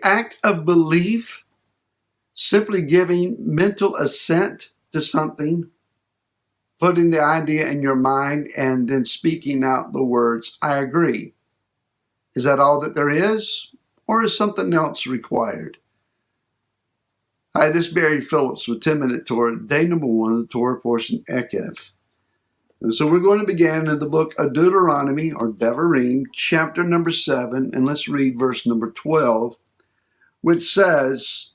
act of belief, simply giving mental assent to something, putting the idea in your mind and then speaking out the words, I agree. Is that all that there is? Or is something else required? Hi, this is Barry Phillips with 10-Minute Torah, day number 1 of the Torah portion, Eikev. And so we're going to begin in the book of Deuteronomy, or Devarim, chapter number 7, and let's read verse number 12, which says,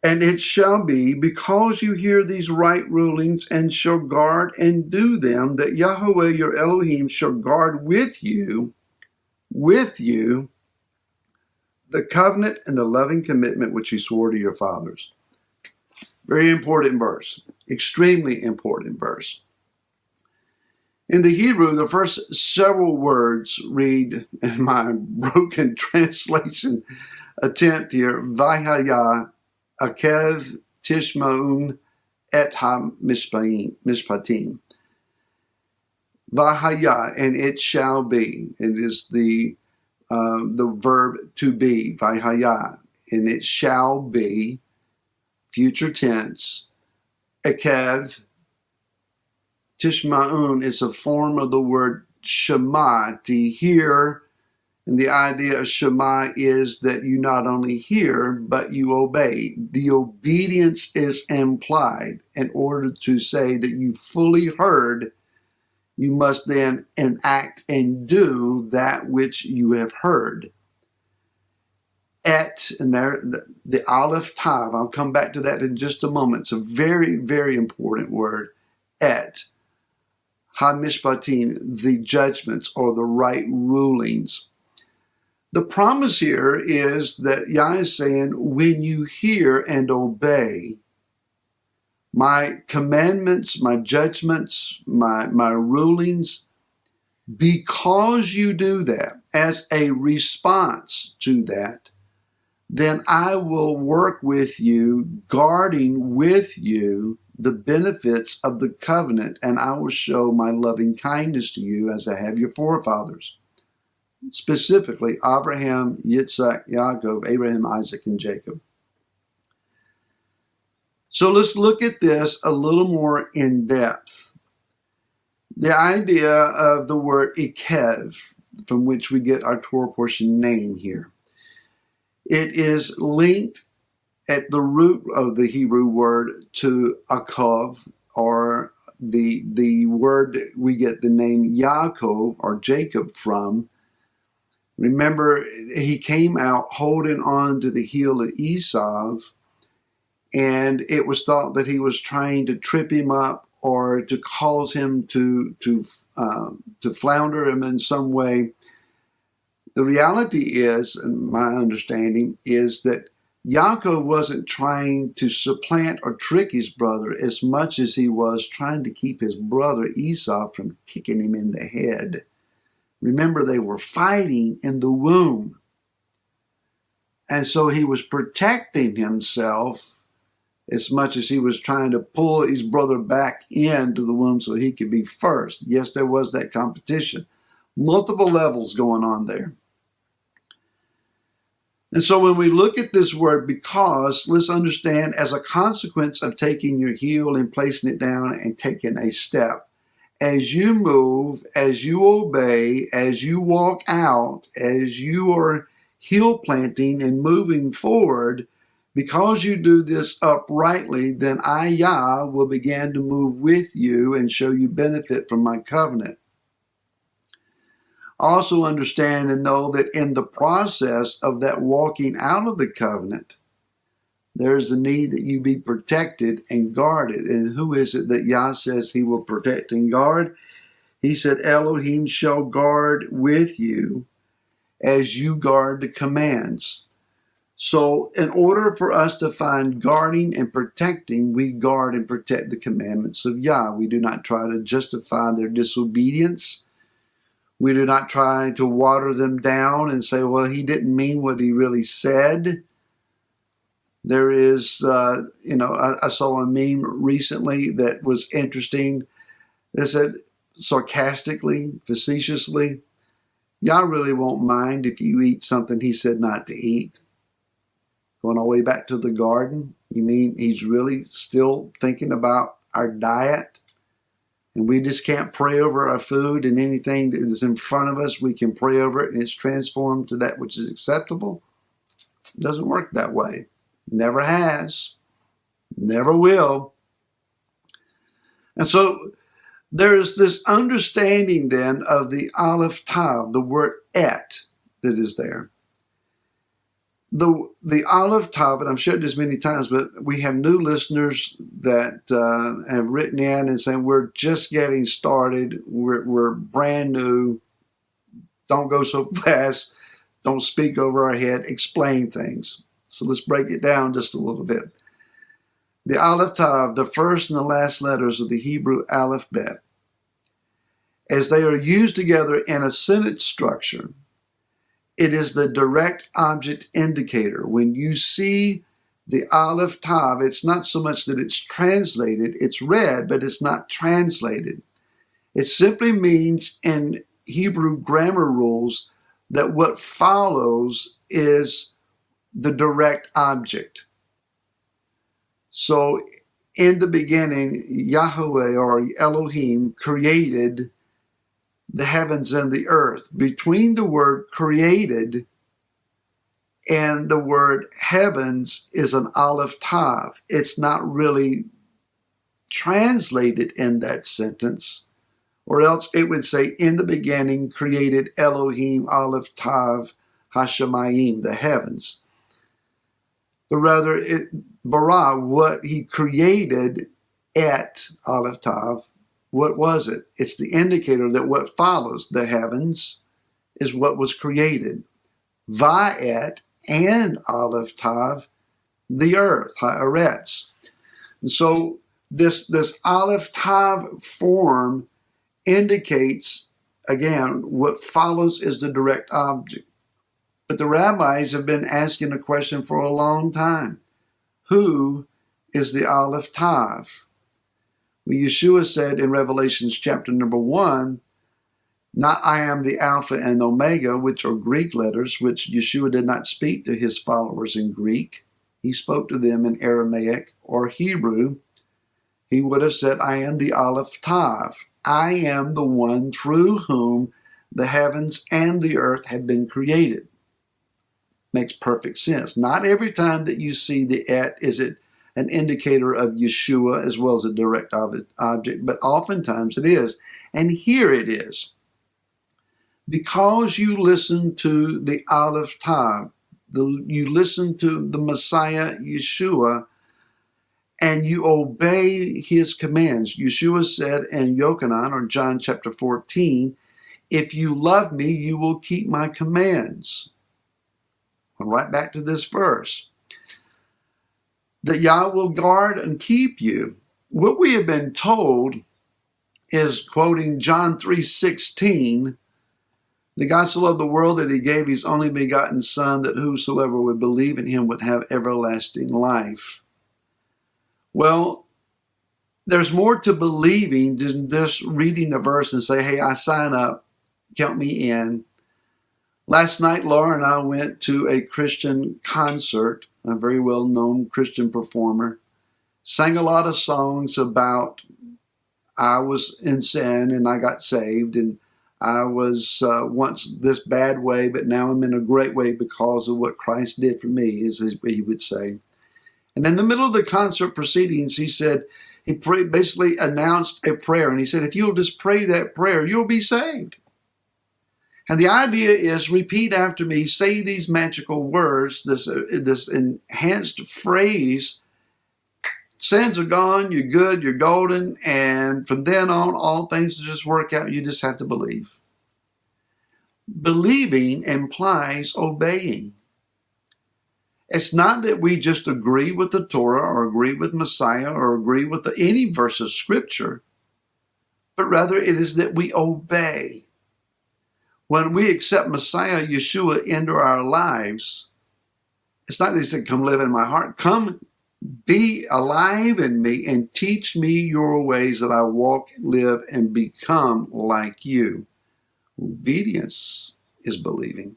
And it shall be, because you hear these right rulings and shall guard and do them, that Yahweh your Elohim shall guard with you, the covenant and the loving commitment which he swore to your fathers. Very important verse, extremely important verse. In the Hebrew, the first several words read, in my broken translation attempt here, Vayhaya Eikev Tishmaun et ha-mishpatim. Vayhaya, and it shall be. It is the verb to be, Vayhaya, and it shall be, future tense. Eikev Tishmaun is a form of the word Shema, to hear. And the idea of Shema is that you not only hear, but you obey. The obedience is implied. In order to say that you fully heard, you must then enact and do that which you have heard. Et, and there, the Aleph Tav, I'll come back to that in just a moment. It's a very, very important word. Et, ha-mishpatim, the judgments or the right rulings. The promise here is that Yah is saying, when you hear and obey my commandments, my judgments, my rulings, because you do that, as a response to that, then I will work with you, guarding with you the benefits of the covenant, and I will show my loving kindness to you as I have your forefathers. Specifically, Abraham, Yitzhak, Yaakov, Abraham, Isaac, and Jacob. So let's look at this a little more in depth. The idea of the word Eikev, from which we get our Torah portion name here. It is linked at the root of the Hebrew word to Eikev, or the word we get the name Yaakov or Jacob from. Remember, he came out holding on to the heel of Esau, and it was thought that he was trying to trip him up or to cause him to flounder him in some way. The reality is, and my understanding is, that Yaakov wasn't trying to supplant or trick his brother as much as he was trying to keep his brother Esau from kicking him in the head. Remember, they were fighting in the womb. And so he was protecting himself as much as he was trying to pull his brother back into the womb so he could be first. Yes, there was that competition. Multiple levels going on there. And so when we look at this word because, let's understand, as a consequence of taking your heel and placing it down and taking a step, as you move, as you obey, as you walk out, as you are heel planting and moving forward, because you do this uprightly, then I, Yah, will begin to move with you and show you benefit from my covenant. Also understand and know that in the process of that walking out of the covenant, there is a need that you be protected and guarded. And who is it that Yah says he will protect and guard? He said, Elohim shall guard with you as you guard the commands. So in order for us to find guarding and protecting, we guard and protect the commandments of Yah. We do not try to justify their disobedience. We do not try to water them down and say, well, he didn't mean what he really said. There is, I saw a meme recently that was interesting. They said sarcastically, facetiously, Yah really won't mind if you eat something he said not to eat. Going all the way back to the garden, you mean he's really still thinking about our diet? And we just can't pray over our food, and anything that is in front of us, we can pray over it and it's transformed to that which is acceptable? It doesn't work that way. Never has. Never will. And so there's this understanding then of the Aleph Tav, the word et, that is there. The Aleph Tav, and I've shared this many times, but we have new listeners that have written in and saying, we're just getting started. We're brand new. Don't go so fast. Don't speak over our head. Explain things. So let's break it down just a little bit. The Aleph Tav, the first and the last letters of the Hebrew alphabet, as they are used together in a sentence structure, it is the direct object indicator. When you see the Aleph Tav, it's not so much that it's translated, it's read, but it's not translated. It simply means in Hebrew grammar rules that what follows is the direct object. So in the beginning, Yahweh or Elohim created the heavens and the earth. Between the word created and the word heavens is an Aleph Tav. It's not really translated in that sentence, or else it would say, in the beginning created Elohim Aleph Tav Hashemayim, the heavens. But rather, bara, what he created at Aleph Tav, what was it? It's the indicator that what follows, the heavens, is what was created. Va'et and Aleph Tav, the earth, ha'aretz. And so this Aleph Tav form indicates, again, what follows is the direct object. But the rabbis have been asking a question for a long time. Who is the Aleph Tav? Well, Yeshua said in Revelations chapter number 1, not I am the Alpha and Omega, which are Greek letters, which Yeshua did not speak to his followers in Greek. He spoke to them in Aramaic or Hebrew. He would have said, I am the Aleph Tav. I am the one through whom the heavens and the earth have been created. Makes perfect sense. Not every time that you see the et is it an indicator of Yeshua as well as a direct object, but oftentimes it is. And here it is. Because you listen to the Aleph Tav, you listen to the Messiah Yeshua, and you obey his commands. Yeshua said in Yochanan, or John chapter 14, if you love me, you will keep my commands. Right back to this verse. That Yah will guard and keep you. What we have been told is, quoting John 3:16, the God so loved the world that he gave his only begotten Son, that whosoever would believe in him would have everlasting life. Well, there's more to believing than just reading a verse and say, hey, I sign up, count me in. Last night, Laura and I went to a Christian concert, a very well-known Christian performer, sang a lot of songs about I was in sin and I got saved, and I was once this bad way, but now I'm in a great way because of what Christ did for me, as he would say. And in the middle of the concert proceedings, he said, he basically announced a prayer, and he said, if you'll just pray that prayer, you'll be saved. And the idea is, repeat after me, say these magical words, this enhanced phrase, sins are gone, you're good, you're golden, and from then on, all things just work out, you just have to believe. Believing implies obeying. It's not that we just agree with the Torah or agree with Messiah or agree with any verse of Scripture, but rather it is that we obey. When we accept Messiah Yeshua into our lives, it's not that he said, come live in my heart. Come be alive in me and teach me your ways that I walk, live, and become like you. Obedience is believing.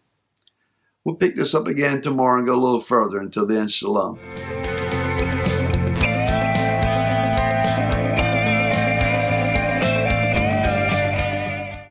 We'll pick this up again tomorrow and go a little further. Until then, shalom.